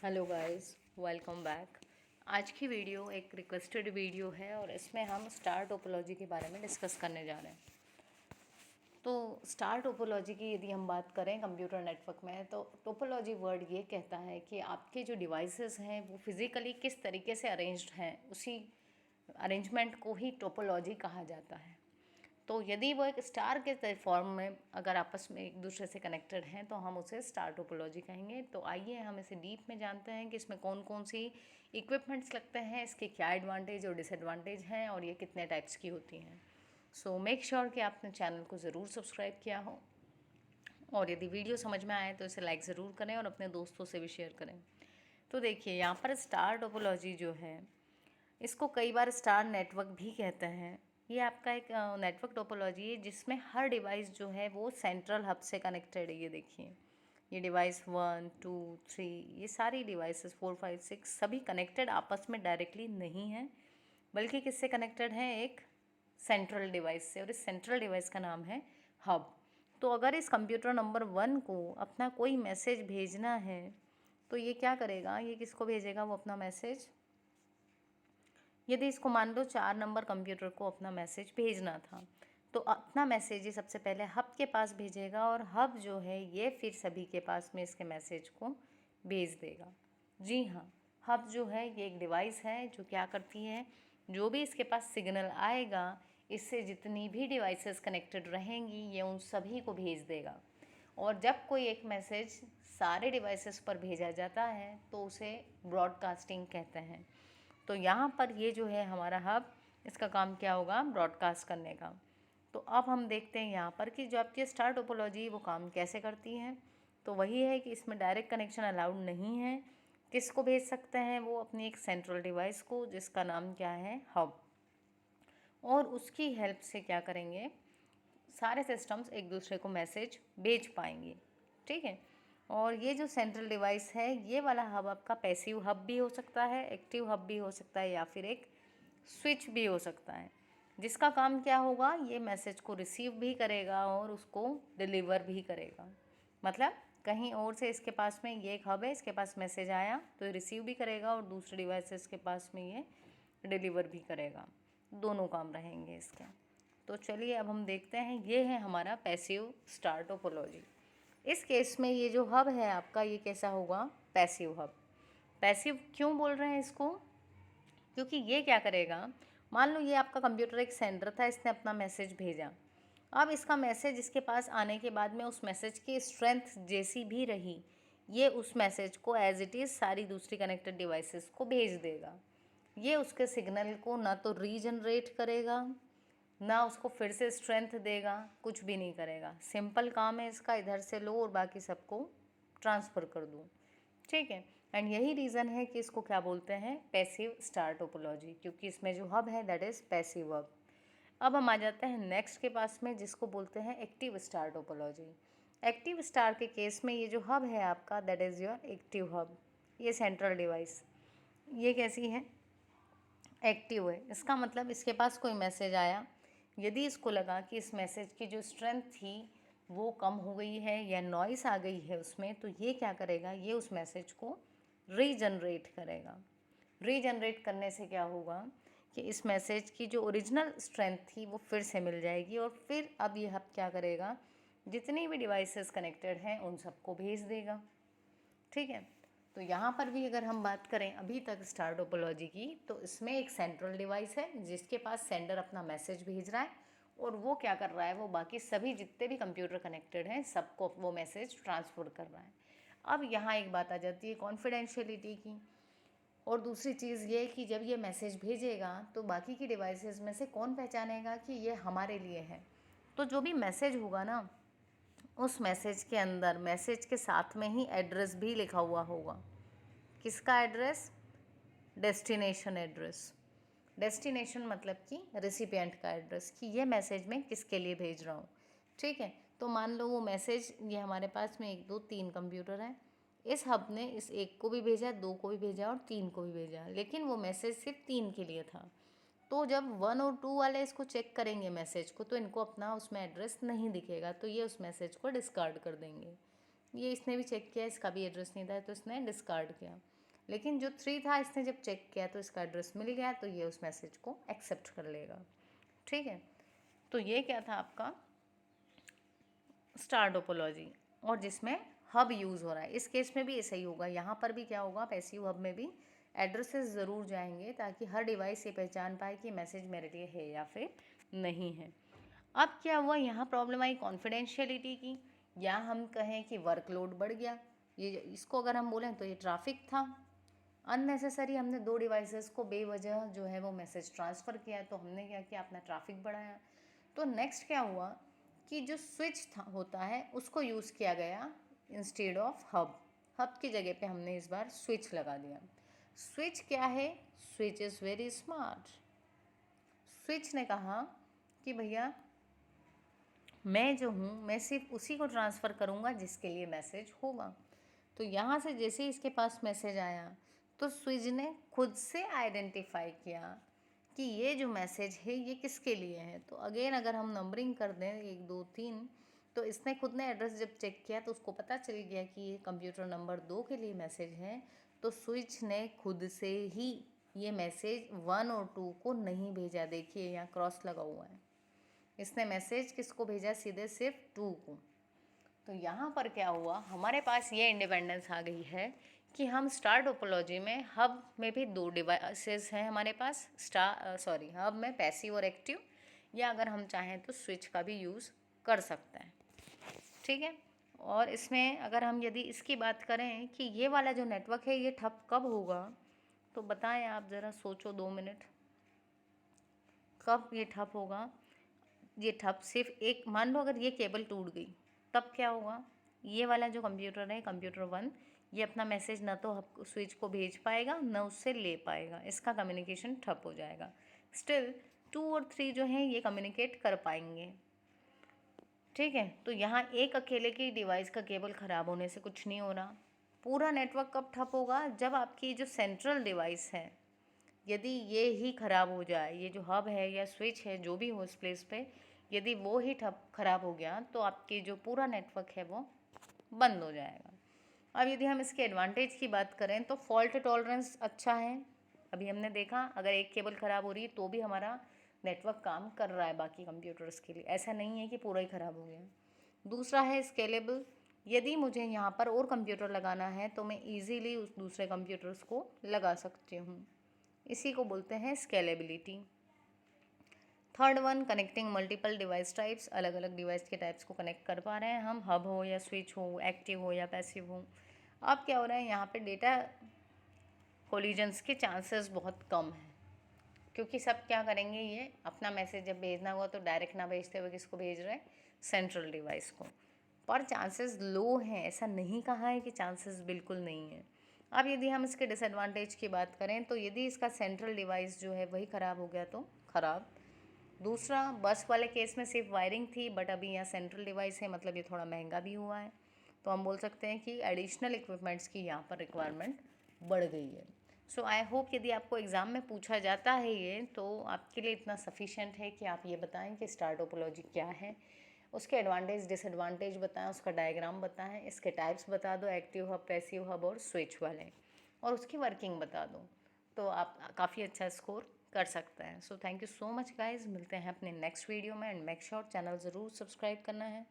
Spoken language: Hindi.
Hello guys, welcome back. आज की वीडियो एक रिक्वेस्टेड वीडियो है और इसमें हम स्टार टोपोलॉजी के बारे में डिस्कस करने जा रहे हैं। तो स्टार टोपोलॉजी की यदि हम बात करें कंप्यूटर नेटवर्क में, तो टोपोलॉजी वर्ड ये कहता है कि आपके जो डिवाइसेस हैं वो फिज़िकली किस तरीके से अरेंज्ड हैं, उसी अरेंजमेंट को ही टोपोलॉजी कहा जाता है। तो यदि वो एक स्टार के फॉर्म में अगर आपस में एक दूसरे से कनेक्टेड हैं तो हम उसे स्टार टोपोलॉजी कहेंगे। तो आइए हम इसे डीप में जानते हैं कि इसमें कौन कौन सी इक्विपमेंट्स लगते हैं, इसके क्या एडवांटेज और डिसएडवांटेज हैं और ये कितने टाइप्स की होती हैं। सो मेक श्योर कि आपने चैनल को ज़रूर सब्सक्राइब किया हो और यदि वीडियो समझ में आए तो इसे लाइक ज़रूर करें और अपने दोस्तों से भी शेयर करें। तो देखिए, यहाँ पर स्टार टोपोलॉजी जो है, इसको कई बार स्टार नेटवर्क भी कहते हैं। ये आपका एक नेटवर्क टोपोलॉजी है जिसमें हर डिवाइस जो है वो सेंट्रल हब से कनेक्टेड है। ये देखिए, ये डिवाइस 1, 2, 3, ये सारी डिवाइसेस 4, 5, 6 सभी कनेक्टेड आपस में डायरेक्टली नहीं हैं, बल्कि किससे कनेक्टेड हैं? एक सेंट्रल डिवाइस से, और इस सेंट्रल डिवाइस का नाम है हब। तो अगर इस कंप्यूटर नंबर 1 को अपना कोई मैसेज भेजना है तो ये क्या करेगा? ये किसको भेजेगा वो अपना मैसेज? यदि इसको मान लो 4 नंबर कंप्यूटर को अपना मैसेज भेजना था, तो अपना मैसेज ये सबसे पहले हब के पास भेजेगा और हब जो है ये फिर सभी के पास में इसके मैसेज को भेज देगा। जी हाँ, हब जो है ये एक डिवाइस है जो क्या करती है, जो भी इसके पास सिग्नल आएगा, इससे जितनी भी डिवाइसेस कनेक्टेड रहेंगी ये उन सभी को भेज देगा। और जब कोई एक मैसेज सारे डिवाइसेस पर भेजा जाता है तो उसे ब्रॉडकास्टिंग कहते हैं। तो यहाँ पर ये जो है हमारा हब, इसका काम क्या होगा? ब्रॉडकास्ट करने का। तो अब हम देखते हैं यहाँ पर कि जो आपकी स्टार टोपोलॉजी वो काम कैसे करती है। तो वही है कि इसमें डायरेक्ट कनेक्शन अलाउड नहीं है। किसको भेज सकते हैं? वो अपनी एक सेंट्रल डिवाइस को, जिसका नाम क्या है? हब। और उसकी हेल्प से क्या करेंगे? सारे सिस्टम्स एक दूसरे को मैसेज भेज पाएंगे। ठीक है। और ये जो सेंट्रल डिवाइस है, ये वाला हब आपका पैसिव हब भी हो सकता है, एक्टिव हब भी हो सकता है, या फिर एक स्विच भी हो सकता है, जिसका काम क्या होगा? ये मैसेज को रिसीव भी करेगा और उसको डिलीवर भी करेगा। मतलब कहीं और से इसके पास में ये एक हब है, इसके पास मैसेज आया तो रिसीव भी करेगा और दूसरे डिवाइसेस के पास में ये डिलीवर भी करेगा। दोनों काम रहेंगे इसके। तो चलिए अब हम देखते हैं, ये है हमारा पैसिव स्टार टोपोलॉजी। इस केस में ये जो हब है आपका, ये कैसा होगा? Passive hub. पैसिव क्यों बोल रहे हैं इसको? क्योंकि ये क्या करेगा, मान लो ये आपका कंप्यूटर एक सेंडर था, इसने अपना मैसेज भेजा। अब इसका मैसेज इसके पास आने के बाद में उस मैसेज की स्ट्रेंथ जैसी भी रही, ये उस मैसेज को एज इट इज़ सारी दूसरी कनेक्टेड डिवाइसेस को भेज देगा। ये उसके सिग्नल को ना तो रीजनरेट करेगा, ना उसको फिर से स्ट्रेंथ देगा, कुछ भी नहीं करेगा। सिंपल काम है इसका, इधर से लो और बाकी सबको ट्रांसफ़र कर दूँ। ठीक है। एंड यही रीज़न है कि इसको क्या बोलते हैं? पैसिव स्टार टोपोलॉजी, क्योंकि इसमें जो हब है दैट इज़ पैसिव हब। अब हम आ जाते हैं नेक्स्ट के पास में, जिसको बोलते हैं active star topology. Active star के केस में ये जो हब है आपका, that is your active hub. ये सेंट्रल डिवाइस, ये कैसी है? एक्टिव है। इसका मतलब इसके पास कोई मैसेज आया, यदि इसको लगा कि इस मैसेज की जो स्ट्रेंथ थी वो कम हो गई है या नॉइस आ गई है उसमें, तो ये क्या करेगा? ये उस मैसेज को रीजनरेट करेगा। रीजनरेट करने से क्या होगा कि इस मैसेज की जो ओरिजिनल स्ट्रेंथ थी वो फिर से मिल जाएगी और फिर अब ये हब क्या करेगा? जितनी भी डिवाइसेस कनेक्टेड हैं उन सबको भेज देगा। ठीक है। तो यहाँ पर भी अगर हम बात करें अभी तक स्टार टोपोलॉजी की, तो इसमें एक सेंट्रल डिवाइस है जिसके पास सेंडर अपना मैसेज भेज रहा है और वो क्या कर रहा है? वो बाकी सभी जितने भी कंप्यूटर कनेक्टेड हैं सबको वो मैसेज ट्रांसफ़र कर रहा है। अब यहाँ एक बात आ जाती है कॉन्फिडेंशियलिटी की। और दूसरी चीज़ ये कि जब ये मैसेज भेजेगा तो बाकी की डिवाइसेस में से कौन पहचानेगा कि ये हमारे लिए है? तो जो भी मैसेज होगा ना, उस मैसेज के अंदर मैसेज के साथ में ही एड्रेस भी लिखा हुआ होगा। किसका एड्रेस? Destination address. डेस्टिनेशन मतलब कि रिसिपिएंट का एड्रेस, कि ये मैसेज मैं किसके लिए भेज रहा हूँ। ठीक है। तो मान लो वो मैसेज, ये हमारे पास में 1, 2, 3 कंप्यूटर हैं। इस हब ने इस 1 को भी भेजा, 2 को भी भेजा और 3 को भी भेजा, लेकिन वो मैसेज सिर्फ 3 के लिए था। तो जब 1 और 2 वाले इसको चेक करेंगे मैसेज को, तो इनको अपना उसमें एड्रेस नहीं दिखेगा, तो ये उस मैसेज को डिस्कार्ड कर देंगे। ये इसने भी चेक किया, इसका भी एड्रेस नहीं था तो इसने डिस्कार्ड किया। लेकिन जो 3 था इसने जब चेक किया तो इसका एड्रेस मिल गया, तो ये उस मैसेज को एक्सेप्ट कर लेगा। ठीक है, तो ये क्या था आपका स्टार टोपोलॉजी, और जिसमें हब यूज़ हो रहा है। इस केस में भी ऐसा ही होगा, यहाँ पर भी क्या होगा, पैसिव हब में भी एड्रेसेस ज़रूर जाएंगे ताकि हर डिवाइस ये पहचान पाए कि मैसेज मेरे लिए है या फिर नहीं है। अब क्या हुआ, यहाँ प्रॉब्लम आई कॉन्फिडेंशियलिटी की, या हम कहें कि वर्कलोड बढ़ गया। ये इसको अगर हम बोलें तो ये ट्रैफिक था, अननेसेसरी हमने 2 डिवाइसेस को बेवजह जो है वो मैसेज ट्रांसफ़र किया, तो हमने क्या किया, अपना ट्रैफिक बढ़ाया। तो नेक्स्ट क्या हुआ कि जो स्विच था होता है उसको यूज़ किया गया इंस्टेड ऑफ हब। हब की जगह पे हमने इस बार स्विच लगा दिया। स्विच क्या है, switch is very smart. Switch ने कहा कि भैया मैं जो हूँ मैं सिर्फ उसी को ट्रांसफ़र करूँगा जिसके लिए मैसेज होगा। तो यहाँ से जैसे ही इसके पास मैसेज आया तो स्विच ने खुद से आइडेंटिफाई किया कि ये जो मैसेज है ये किसके लिए है। तो अगेन अगर हम नंबरिंग कर दें 1 2 3, तो इसने खुद ने एड्रेस जब चेक किया तो उसको पता चल गया कि ये कंप्यूटर नंबर 2 के लिए मैसेज है। तो स्विच ने खुद से ही ये मैसेज 1 और 2 को नहीं भेजा। देखिए यहाँ क्रॉस लगा हुआ है, इसने मैसेज किसको भेजा, सीधे सिर्फ 2 को। तो यहाँ पर क्या हुआ, हमारे पास ये इंडिपेंडेंस आ गई है कि हम स्टार टोपोलॉजी में हब में भी 2 डिवाइसेस हैं हमारे पास, हब में पैसिव और एक्टिव, या अगर हम चाहें तो स्विच का भी यूज़ कर सकते हैं। ठीक है, और इसमें अगर हम यदि इसकी बात करें कि ये वाला जो नेटवर्क है ये ठप कब होगा, तो बताएं आप ज़रा, सोचो 2 मिनट, कब ये ठप होगा। ये ठप सिर्फ एक, मान लो अगर ये केबल टूट गई तब क्या होगा, ये वाला जो कंप्यूटर है कंप्यूटर 1, ये अपना मैसेज ना तो स्विच को भेज पाएगा ना उससे ले पाएगा, इसका कम्युनिकेशन ठप हो जाएगा। स्टिल 2 और 3 जो हैं ये कम्युनिकेट कर पाएंगे। ठीक है, तो यहाँ एक अकेले की डिवाइस का केबल ख़राब होने से कुछ नहीं हो रहा। पूरा नेटवर्क कब ठप होगा, जब आपकी जो सेंट्रल डिवाइस है यदि ये ही ख़राब हो जाए, ये जो हब है या स्विच है जो भी हो इस प्लेस पे, यदि वो ही ठप ख़राब हो गया तो आपकी जो पूरा नेटवर्क है वो बंद हो जाएगा। अब यदि हम इसके एडवांटेज की बात करें तो फॉल्ट टॉलरेंस अच्छा है। अभी हमने देखा अगर एक केबल ख़राब हो रही है तो भी हमारा नेटवर्क काम कर रहा है बाकी कंप्यूटर्स के लिए, ऐसा नहीं है कि पूरा ही ख़राब हो गया। दूसरा है स्केलेबल, यदि मुझे यहाँ पर और कंप्यूटर लगाना है तो मैं ईज़िली उस दूसरे कंप्यूटर्स को लगा सकती हूँ, इसी को बोलते हैं scalability. Third one, connecting multiple device types, अलग अलग डिवाइस के टाइप्स को कनेक्ट कर पा रहे हैं हम, हब हो या स्विच हो, एक्टिव हो या पैसिव हो। अब क्या हो रहा है, यहाँ पे डेटा कोलिजन्स के चांसेस बहुत कम हैं, क्योंकि सब क्या करेंगे, ये अपना मैसेज जब भेजना हुआ तो डायरेक्ट ना भेजते हुए किसको भेज रहे हैं, सेंट्रल डिवाइस को। पर चांसेस लो हैं, ऐसा नहीं कहा है कि चांसेस बिल्कुल नहीं है। अब यदि हम इसके डिसएडवांटेज की बात करें तो यदि इसका सेंट्रल डिवाइस जो है वही ख़राब हो गया तो ख़राब। दूसरा, बस वाले केस में सिर्फ वायरिंग थी, बट अभी यहाँ सेंट्रल डिवाइस है, मतलब ये थोड़ा महंगा भी हुआ है, तो हम बोल सकते हैं कि एडिशनल इक्विपमेंट्स की यहाँ पर रिक्वायरमेंट बढ़ गई है। सो आई होप यदि आपको एग्ज़ाम में पूछा जाता है ये, तो आपके लिए इतना सफिशेंट है कि आप ये बताएं कि स्टार टोपोलॉजी क्या है, उसके एडवांटेज डिसएडवांटेज बताएं, उसका डायग्राम बताएं, इसके टाइप्स बता दो, एक्टिव हब, पैसिव हब और स्विच वाले, और उसकी वर्किंग बता दो, तो आप काफ़ी अच्छा स्कोर कर सकते हैं। So thank you so much guys, मिलते हैं अपने नेक्स्ट वीडियो में, एंड मेक श्योर चैनल ज़रूर सब्सक्राइब करना है।